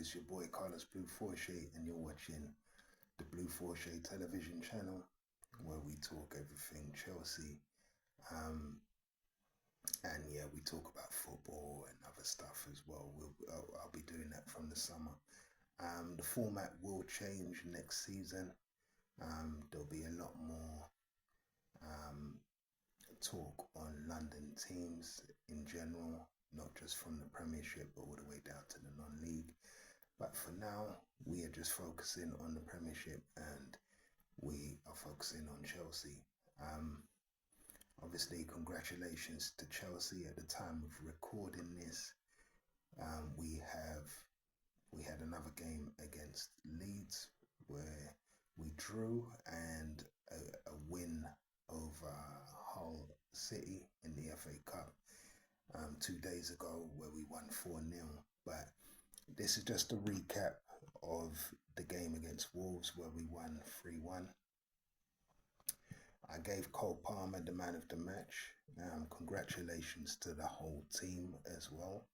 It's your boy Carlos Blue Forche, and you're watching the Blue Forche television channel, where we talk everything Chelsea. And yeah, we talk about football and other stuff as well. I'll be doing that from the summer. The format will change next season. There'll be a lot more talk on London teams in general, not just from the Premiership, but all the way down to the non-league. But for now, we are just focusing on the Premiership, and we are focusing on Chelsea. Obviously, congratulations to Chelsea. At the time of recording this, we had another game against Leeds where we drew, and a win over Hull City in the FA Cup 2 days ago, where we won 4-0. But this is just a recap of the game against Wolves, where we won 3-1. I gave Cole Palmer the man of the match. Congratulations to the whole team as well.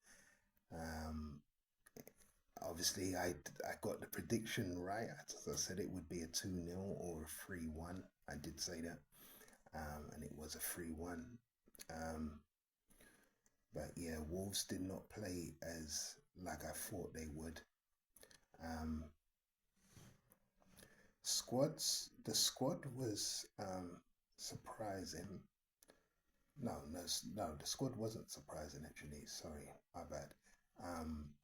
Obviously, I got the prediction right. As I said, it would be a 2-0 or a 3-1. I did say that, and it was a 3-1. But yeah, Wolves did not play as like I thought they would. The squad was surprising. No, the squad wasn't surprising actually. Sorry, my bad.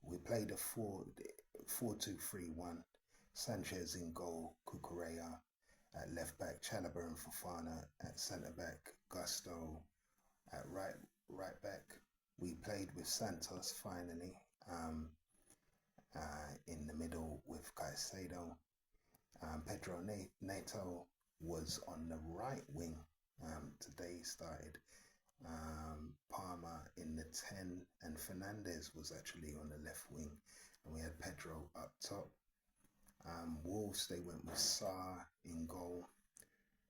We played a 4-2-3-1. Sanchez in goal, Cucurella at left back, Chalobah and Fofana at centre back, Gusto at right back. We played with Santos finally in the middle with Caicedo. Pedro Neto was on the right wing. Today started. Palmer in the 10, and Fernandez was actually on the left wing, and we had Pedro up top. Wolves, they went with Sarr in goal,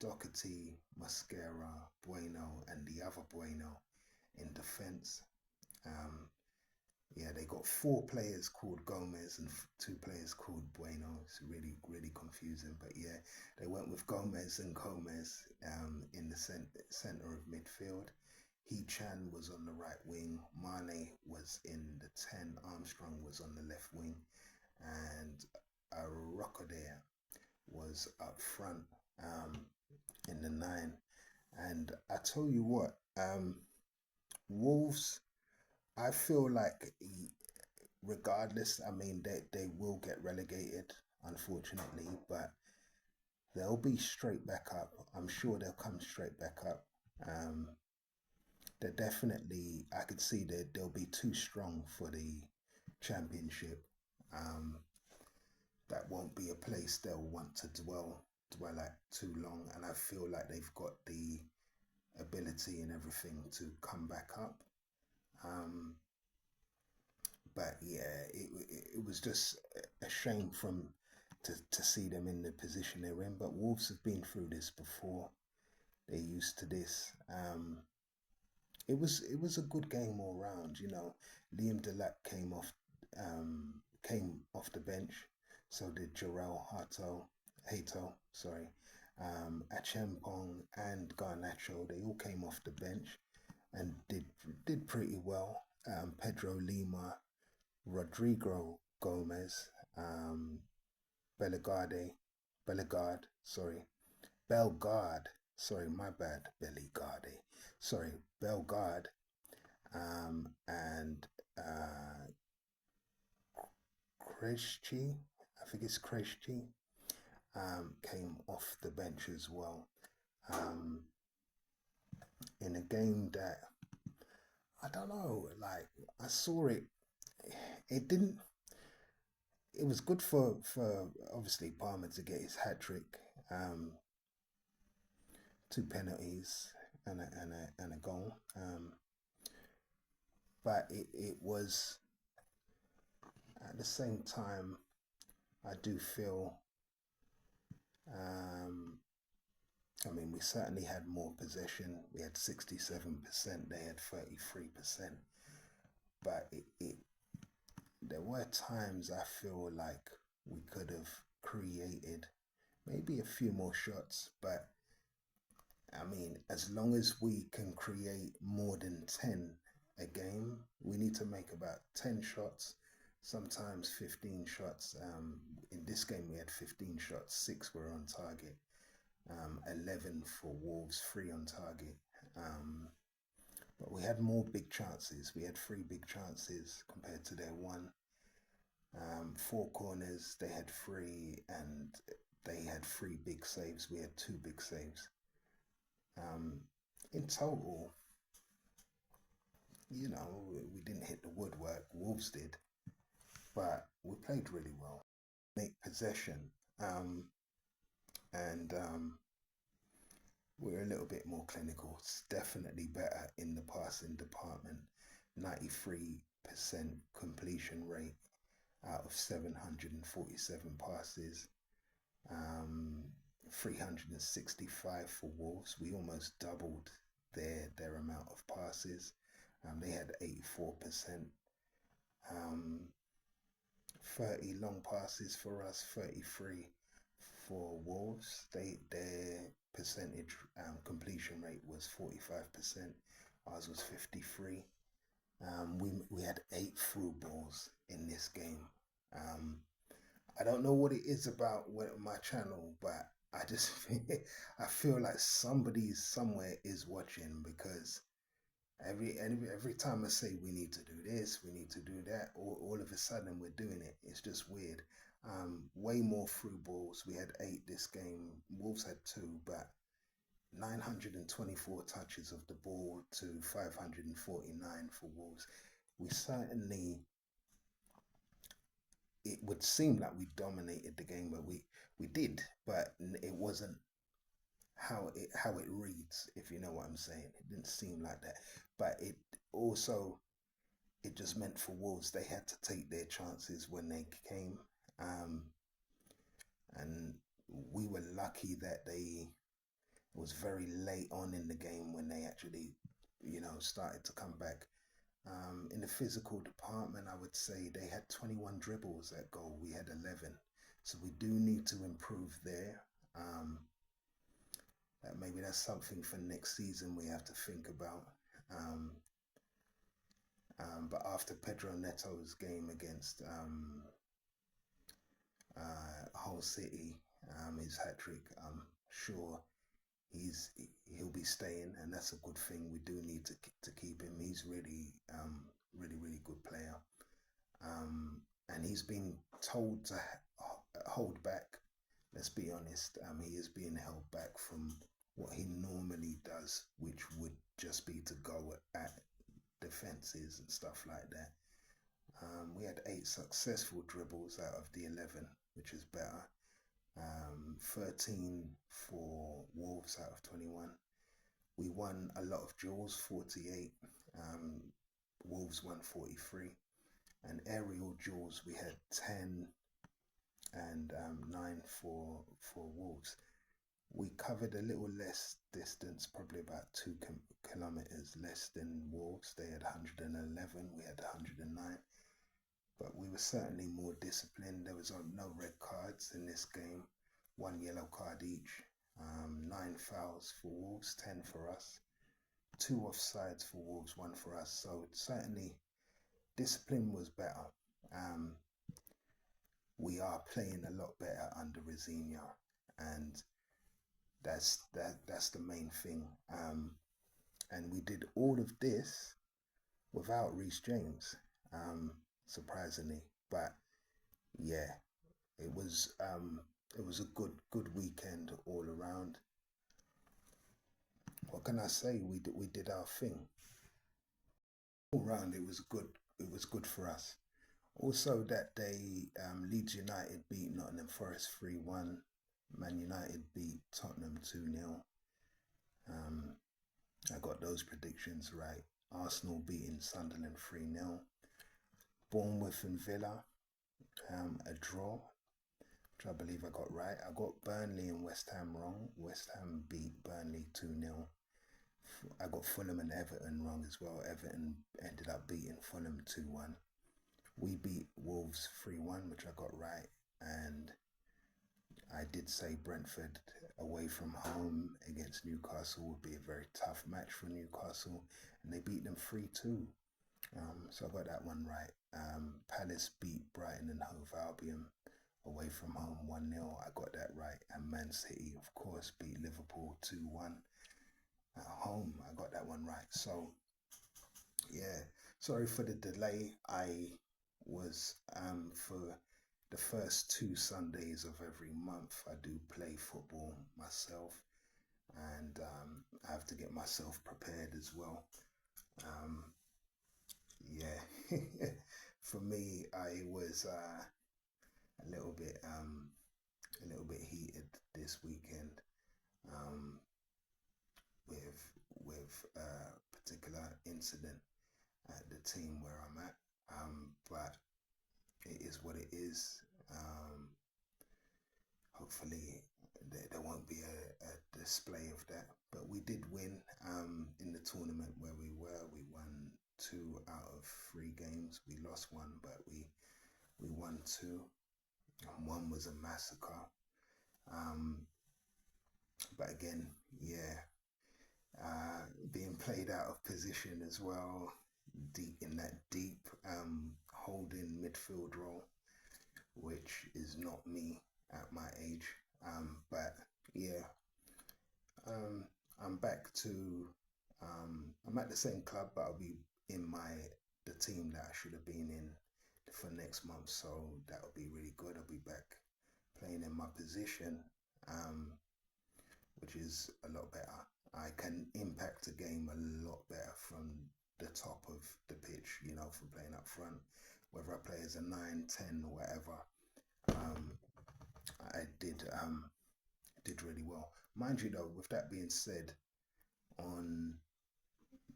Doherty, Mosquera, Bueno, and the other Bueno in defence. Yeah, they got 4 players called Gomez and 2 players called Bueno. It's really confusing. But yeah, they went with Gomez and Gomez in the centre of midfield. Chan was on the right wing. Mane was in the 10. Armstrong was on the left wing. And Rockaday was up front in the 9. And I tell you what, Wolves, I feel like regardless, I mean, they will get relegated, unfortunately, but they'll be straight back up. I'm sure they'll come straight back up. They're definitely, I could see that they'll be too strong for the Championship. That won't be a place they'll want to dwell at too long, and I feel like they've got the ability and everything to come back up. But yeah, it was just a shame to see them in the position they're in. But Wolves have been through this before; they're used to this. It was a good game all round. You know, Liam Delap came off the bench. So did Jarrell Hato, sorry, Achempong and Garnacho. They all came off the bench and did pretty well. Pedro Lima, Rodrigo Gomez, Bellegarde, Bellegarde, and Krejci, I think it's Krejci, came off the bench as well. In a game that, I don't know, like, I saw it, it was good for obviously Palmer to get his hat-trick, 2 penalties and a goal. But it was, at the same time, I do feel, I mean, we certainly had more possession. We had 67%, they had 33%. But there were times I feel like we could have created maybe a few more shots, but I mean, as long as we can create more than 10 a game, we need to make about 10 shots, sometimes 15 shots. In this game, we had 15 shots, 6 were on target, 11 for Wolves, 3 on target. Um, but we had more big chances. We had 3 big chances compared to their 1. 4 corners, they had 3, and they had 3 big saves. We had 2 big saves. Um, in total, we didn't hit the woodwork. Wolves did, but we played really well. Make possession, and we're a little bit more clinical. It's definitely better in the passing department. 93% completion rate out of 747 passes. 365 for Wolves. We almost doubled their amount of passes. They had 84%. 30 long passes for us, 33 for Wolves. Their percentage completion rate was 45%. Ours was 53. We had 8 through balls in this game. I don't know what it is about my channel, but I just I feel like somebody somewhere is watching, because every time I say we need to do this, we need to do that, all of a sudden we're doing it. It's just weird. Way more through balls. We had 8 this game. Wolves had 2, but 924 touches of the ball to 549 for Wolves. We certainly, it would seem like we dominated the game, but we did, but it wasn't how it reads, if you know what I'm saying. It didn't seem like that, but it just meant for Wolves they had to take their chances when they came, and we were lucky that it was very late on in the game when they actually started to come back. In the physical department, I would say they had 21 dribbles at goal. We had 11. So we do need to improve there. Maybe that's something for next season we have to think about. But after Pedro Neto's game against Hull City, his hat-trick, I'm sure he'll be staying, and that's a good thing. We do need to keep him. He's really really good player, and he's been told to hold back. Let's be honest. He is being held back from what he normally does, which would just be to go at defenses and stuff like that. We had 8 successful dribbles out of the 11, which is better. 13 for Wolves out of 21. We won a lot of duels, 48. Wolves won 43. And aerial duels, we had 10 and 9 for Wolves. We covered a little less distance, probably about 2 kilometers less than Wolves. They had 111, we had 109. But we were certainly more disciplined. There was no red cards in this game, 1 yellow card each. 9 fouls for Wolves, 10 for us. 2 offsides for Wolves, 1 for us. So certainly discipline was better. We are playing a lot better under Rosenior, and that's the main thing. And we did all of this without Reece James, surprisingly. But yeah, it was a good weekend all around. What can I say? We did our thing. All round, it was good for us. Also that day, Leeds United beat Nottingham Forest 3-1. Man United beat Tottenham 2-0. I got those predictions right. Arsenal beating Sunderland 3-0. Bournemouth and Villa, a draw, which I believe I got right. I got Burnley and West Ham wrong. West Ham beat Burnley 2-0. I got Fulham and Everton wrong as well. Everton ended up beating Fulham 2-1. We beat Wolves 3-1, which I got right, and I did say Brentford away from home against Newcastle would be a very tough match for Newcastle, and they beat them 3-2. So I got that one right. Palace beat Brighton and Hove Albion away from home 1-0. I got that right. And Man City, of course, beat Liverpool 2-1 at home. I got that one right. So, yeah, sorry for the delay. I was, for the first 2 Sundays of every month, I do play football myself, and I have to get myself prepared as well. Yeah, for me, I was a little bit heated this weekend, um, with a particular incident at the team where I'm at. But it is what it is. Hopefully there won't be a display of that. But we did win in the tournament where we were. We won 2 out of 3 games. We lost one, but we won 2. And one was a massacre. But again, yeah, being played out of position as well, deep in that deep holding midfield role, which is not me at my age. But yeah, I'm back to, I'm at the same club, but I'll be in the team that I should have been in for next month. So that'll be really good. I'll be back playing in my position, which is a lot better. I can impact a game a lot better from the top of the pitch, from playing up front, whether I play as a 9, 10, or whatever. I did really well. Mind you though, with that being said, on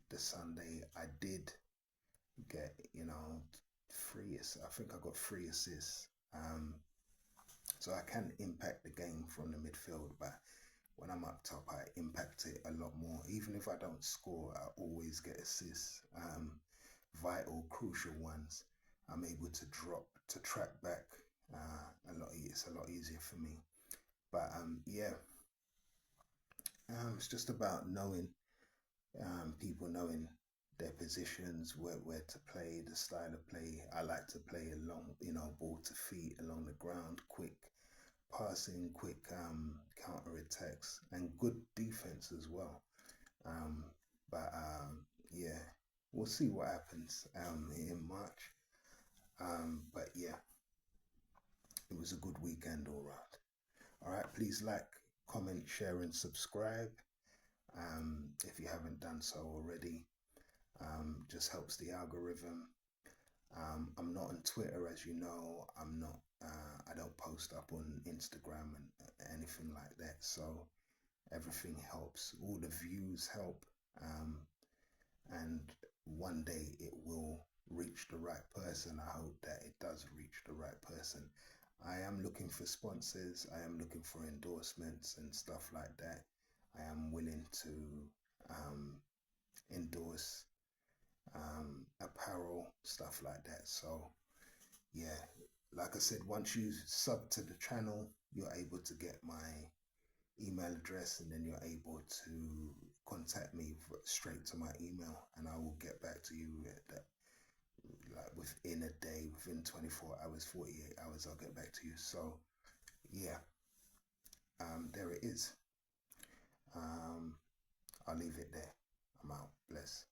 the Sunday, I did get, 3 assists. I think I got 3 assists. So I can impact the game from the midfield, but when I'm up top, I impact it a lot more. Even if I don't score, I always get assists. Vital, crucial ones. I'm able to track back a lot. It's a lot easier for me. But yeah, it's just about knowing, people knowing their positions, where to play, the style of play. I like to play along, ball to feet along the ground, quick passing, quick counter attacks, and good defense as well. But yeah, we'll see what happens in March. But yeah, it was a good weekend all round. All right, please like, comment, share, and subscribe if you haven't done so already. Just helps the algorithm. I'm not on Twitter, as you know. I'm not. I don't post up on Instagram and anything like that. So everything helps. All the views help. And one day it will reach the right person. I hope that it does reach the right person. I am looking for sponsors. I am looking for endorsements and stuff like that. I am willing to endorse apparel, stuff like that. So yeah, like I said, once you sub to the channel, you're able to get my email address, and then you're able to contact me straight to my email, and I will get back to you like within a day, within 24 hours, 48 hours, I'll get back to you. So yeah, there it is. I'll leave it there. I'm out. Bless.